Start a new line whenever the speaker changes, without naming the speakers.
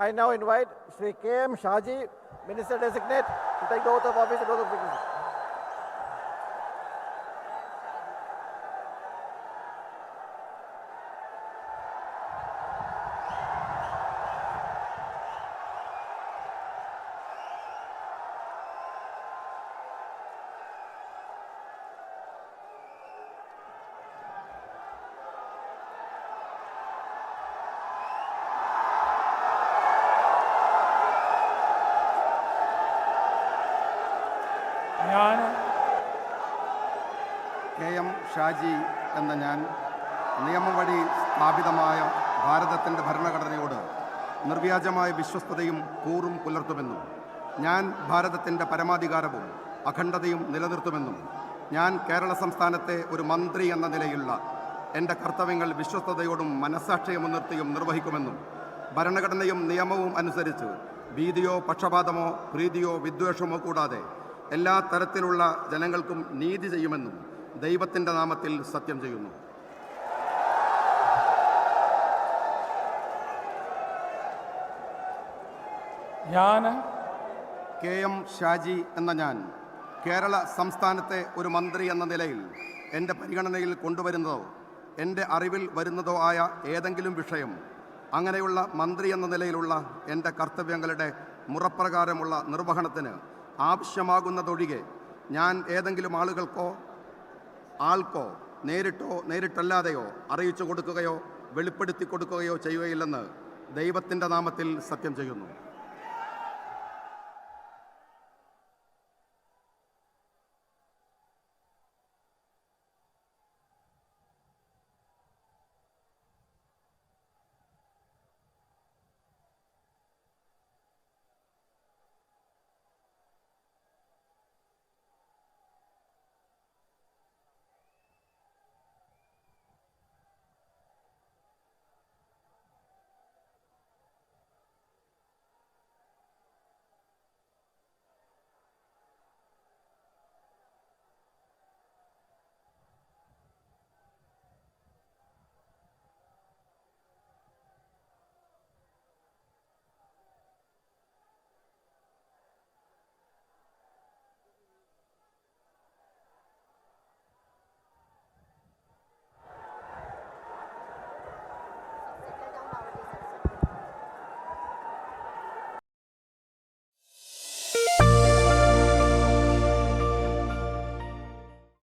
I now invite Shri K.M. Shaji, Minister Designate, to take the oath of office and oath of office.
K.M. Shaji എന്ന ഞാൻ നിയമം വഴി സ്ഥാപിതമായ ഭാരതത്തിൻ്റെ ഭരണഘടനയോട് നിർവ്യാജമായ വിശ്വസ്തതയും കൂറും പുലർത്തുമെന്നും ഞാൻ ഭാരതത്തിൻ്റെ പരമാധികാരവും അഖണ്ഡതയും നിലനിർത്തുമെന്നും ഞാൻ കേരള സംസ്ഥാനത്തെ ഒരു മന്ത്രി എന്ന നിലയിലുള്ള എൻ്റെ കർത്തവ്യങ്ങൾ വിശ്വസ്തതയോടും മനസ്സാക്ഷിയെ മുൻനിർത്തിയും നിർവഹിക്കുമെന്നും ഭരണഘടനയും നിയമവും അനുസരിച്ച് ഭീതിയോ പക്ഷപാതമോ പ്രീതിയോ വിദ്വേഷമോ കൂടാതെ എല്ലാ തരത്തിലുള്ള ജനങ്ങൾക്കും നീതി ചെയ്യുമെന്നും ദൈവത്തിൻ്റെ നാമത്തിൽ സത്യം ചെയ്യുന്നു.
ഞാൻ
K.M. ഷാജി എന്ന ഞാൻ കേരള സംസ്ഥാനത്തെ ഒരു മന്ത്രി എന്ന നിലയിൽ എൻ്റെ പരിഗണനയിൽ കൊണ്ടുവരുന്നതോ എൻ്റെ അറിവിൽ വരുന്നതോ ആയ ഏതെങ്കിലും വിഷയം അങ്ങനെയുള്ള മന്ത്രി എന്ന നിലയിലുള്ള എൻ്റെ കർത്തവ്യങ്ങളുടെ മുറപ്രകാരമുള്ള നിർവഹണത്തിന് ആവശ്യമാകുന്നതൊഴികെ ഞാൻ ഏതെങ്കിലും ആൾക്കോ നേരിട്ടോ നേരിട്ടല്ലാതെയോ അറിയിച്ചു കൊടുക്കുകയോ വെളിപ്പെടുത്തി കൊടുക്കുകയോ ചെയ്യുകയില്ലെന്ന് ദൈവത്തിൻ്റെ നാമത്തിൽ സത്യം ചെയ്യുന്നു.